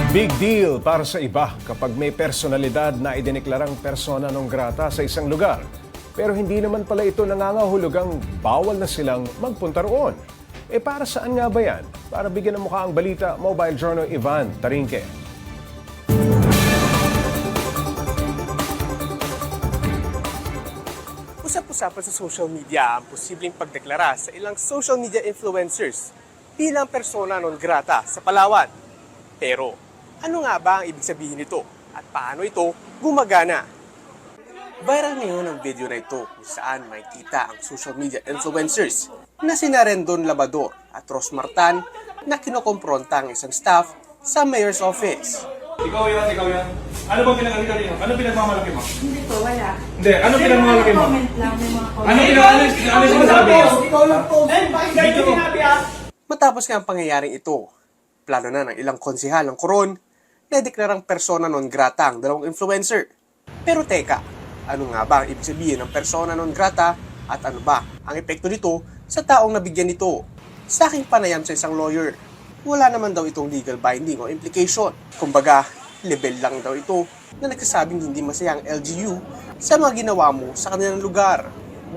Big deal para sa iba kapag may personalidad na idineklarang persona non grata sa isang lugar. Pero hindi naman pala ito nangangahulugang bawal na silang magpunta roon. Para saan nga ba yan? Para bigyan ng mukha ang balita, Mobile Journal Ivan Tarinque. Usap-usapan sa social media ang posibleng pagdeklara sa ilang social media influencers bilang persona non grata sa Palawan. Pero ano nga ba ang ibig sabihin nito at paano ito gumagana? Viral ngayon ang video na ito kung saan makikita ang social media influencers na sina Rendon Labador at Ros Martan na kinokompronta ang isang staff sa mayor's office. Ikaw yan. Ano bang pinag-alita rin? Ano pinagmamalaki mo? Hindi po, wala. Hindi, ano pinagmamalaki mo? Comment lang, may mga comment. Ano sinasabi mo? Ikaw lang po. Matapos nga ang pangyayaring ito, plano na ng ilang konsehal ng Coron na deklarang persona non grata ang dalawang influencer. Pero teka, ano nga ba ang ibig sabihin ng persona non grata at ano ba ang epekto nito sa taong nabigyan nito? Sa aking panayam sa isang lawyer, wala naman daw itong legal binding o implication. Kumbaga, level lang daw ito na nagsasabing hindi masaya ang LGU sa mga ginawa mo sa kanilang lugar.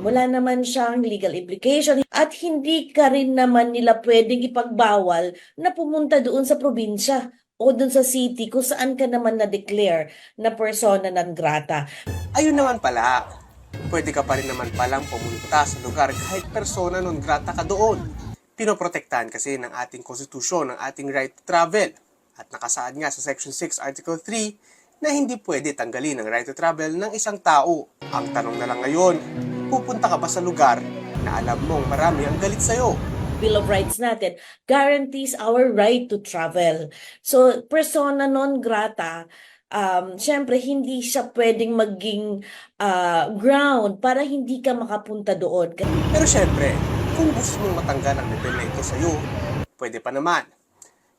Wala naman siyang legal implication at hindi ka rin naman nila pwedeng ipagbawal na pumunta doon sa probinsya o doon sa city kung saan ka naman na-declare na persona non grata. Ayun naman pala, pwede ka pa rin naman palang pumunta sa lugar kahit persona non grata ka doon. Pinoprotektahan kasi ng ating konstitusyon ang ating right to travel at nakasaad nga sa Section 6 Article 3 na hindi pwede tanggalin ang right to travel ng isang tao. Ang tanong na lang ngayon, pupunta ka ba sa lugar na alam mong marami ang galit sa'yo? Bill of Rights natin guarantees our right to travel. So, persona non grata, syempre hindi siya pwedeng maging ground para hindi ka makapunta doon. Pero syempre, kung gusto mong matanggal ang level na ito sa'yo, pwede pa naman.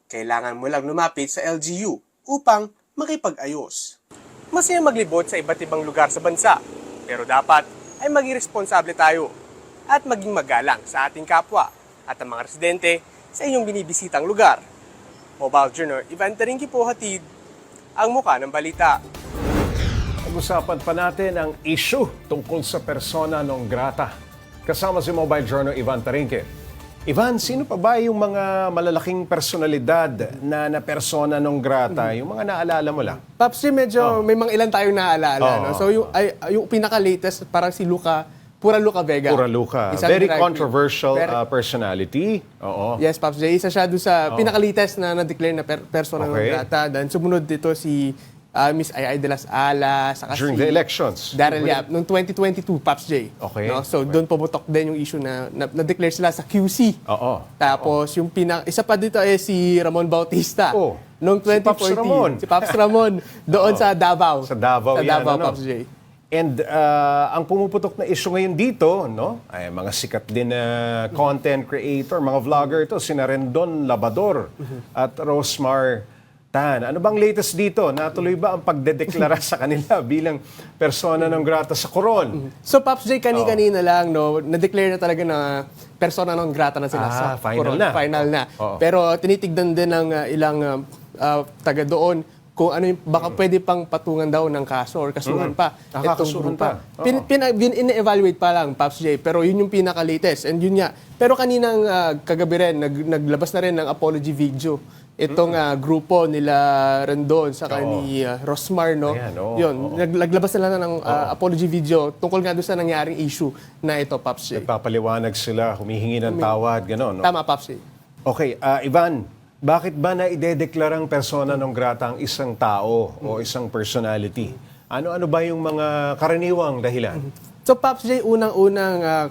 Kailangan mo lang lumapit sa LGU upang makipag-ayos. Masaya maglibot sa iba't ibang lugar sa bansa, pero dapat ay maging responsable tayo at maging magalang sa ating kapwa at ang mga residente sa inyong binibisitang lugar. Mobile Journal Ivan Tarinque po hatid ang muka ng balita. Pag-usapan pa natin ang issue tungkol sa persona non grata. Kasama si Mobile Journal Ivan Tarinque. Ivan, sino pa ba yung mga malalaking personalidad na persona non grata? Yung mga naalala mo lang? Pops, medyo may mga ilan tayong naalala. No? So yung pinaka-latest, parang si Pura Luca Vega. Pura Luca. Isang Very drag controversial queen. personality. Oo. Yes, Pops J. Isa siya doon sa pinaka-latest na na-declare na persona non Okay. grata. Then sumunod dito si Miss Ay de las Alas. Saka During si the elections. Daryl Yap, noong 2022, Pops J. Okay. No? So doon pumutok din yung issue na na-declare sila sa QC. Oo. Tapos yung isa pa dito ay si Ramon Bautista. Oh. Noong Si Pops 2014. Ramon. Si Pops Ramon. Doon sa Davao. Sa Davao Sa yan, Davao, ano? Pops J. And ang pumuputok na issue ngayon dito, no, ay mga sikat din na content creator, mga vlogger ito, sina Rendon Labador at Rosmar Tan. Ano bang latest dito? Natuloy ba ang pagdedeklara sa kanila bilang persona non grata sa Coron? So, Pops J, kanina lang, no, na-declare na talaga na persona non grata na sila sa final Coron. na. Final na. Oo. Pero tinitignan din ng ilang taga doon kung ano yung, baka pwede pang patungan daw ng kaso or kasuhan pa. Kakasuhan pa. Oo. In-evaluate pa lang, Pops J, pero yun yung pinaka-latest. And yun nga. Pero kaninang kagabi rin, naglabas na rin ng apology video. Itong grupo nila Rendon sa ni Rosmar, no? Ayan, oo, Yun, oo. naglabas na ng apology video tungkol nga doon sa nangyaring issue na ito, Pops J. Nagpapaliwanag sila, humihingi ng tawad, gano'n, no? Tama, Pops J. Okay, Ivan, bakit ba na idedeklarang persona non grata ang isang tao o isang personality? Ano-ano ba yung mga karaniwang dahilan? So, Pops J, unang-unang,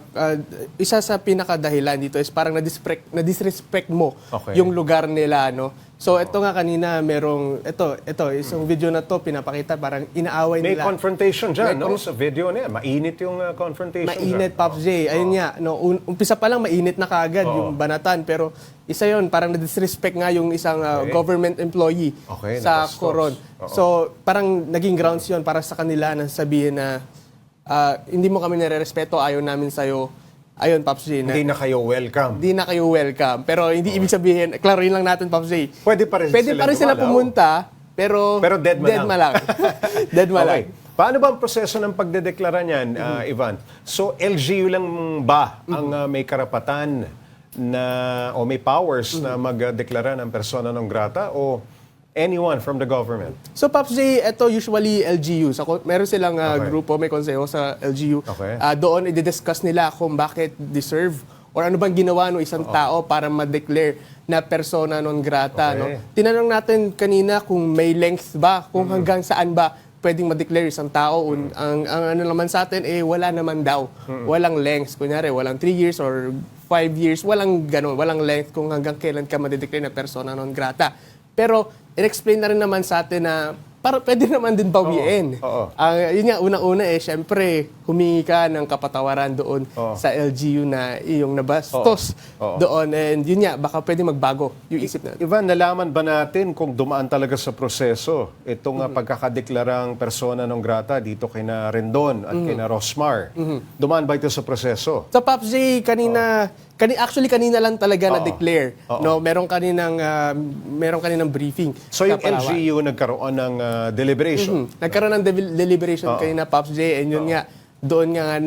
isa sa pinakadahilan dito is parang na-disrespect mo Okay. yung lugar nila, no? So, ito nga kanina, ito, isang video na to, pinapakita, parang inaaway May nila. confrontation dyan, May no? Sa video na yan. Mainit yung confrontation Mainit, dyan. Pops J. Ayun nga, no, umpisa pa lang mainit na kaagad yung banatan. Pero isa yon parang na-disrespect nga yung isang government employee Okay, sa nagastos. Coron. Oo. So, parang naging grounds yon para sa kanila na sabihin na hindi mo kami nare-respeto, ayaw namin sa'yo. ayun, Pops J, Hindi na kayo welcome. hindi na kayo welcome. Pero hindi ibig sabihin, klaruhin lang natin, Pops J. Pwede pa rin sila dumalaw. pumunta, pero dead man lang. Dead man lang. Okay. Paano ba ang proseso ng pagdedeklara niyan, Ivan? So, LGU lang ba ang may karapatan na o may powers na magdeklara ng persona non grata o anyone from the government? So, Pops J, ito usually LGU. Meron silang Okay. grupo, may konseho sa LGU. Okay. Doon, i-discuss nila kung bakit deserve or ano bang ginawa ng isang tao para ma-declare na persona non grata. Okay. No? Tinanong natin kanina kung may length ba, kung hanggang saan ba pwedeng ma-declare isang tao. Ang ano naman sa atin, wala naman daw. Walang length. Kunyari, walang 3 years or 5 years. Walang ganun. Walang length kung hanggang kailan ka ma-declare na persona non grata. Pero, in-explain na rin naman sa atin na pwede naman din bawiin. Oo. Yun nga, unang-una syempre, humingi ka ng kapatawaran doon sa LGU na iyong nabastos Oo. doon. And yun nga, baka pwede magbago yung isip natin. Ivan, nalaman ba natin kung dumaan talaga sa proseso itong pagkakadeklarang persona non grata dito kay na Rendon at kay na Rosmar? Dumaan ba ito sa proseso? Sa Pops J, actually kanina lang talaga na-declare. No, meron kaninang briefing. So sa yung Palawan. LGU nagkaroon ng deliberation. Nagkaroon ng deliberation kayo na Pops J, and yun nga, doon nga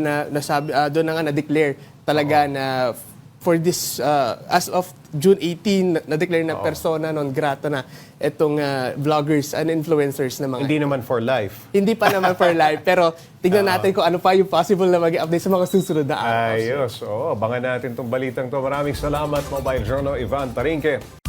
doon na nga na-declare talaga na for this, as of June 18, na-declare na persona non grata na itong vloggers and influencers na mga Hindi naman for life. Hindi pa naman for live, pero tignan natin kung ano pa yung possible na mag-update sa mga susunod na araw. Ayos. Oo, abangan natin itong balitang to. Maraming salamat, Mobile Journal Ivan Tarinque.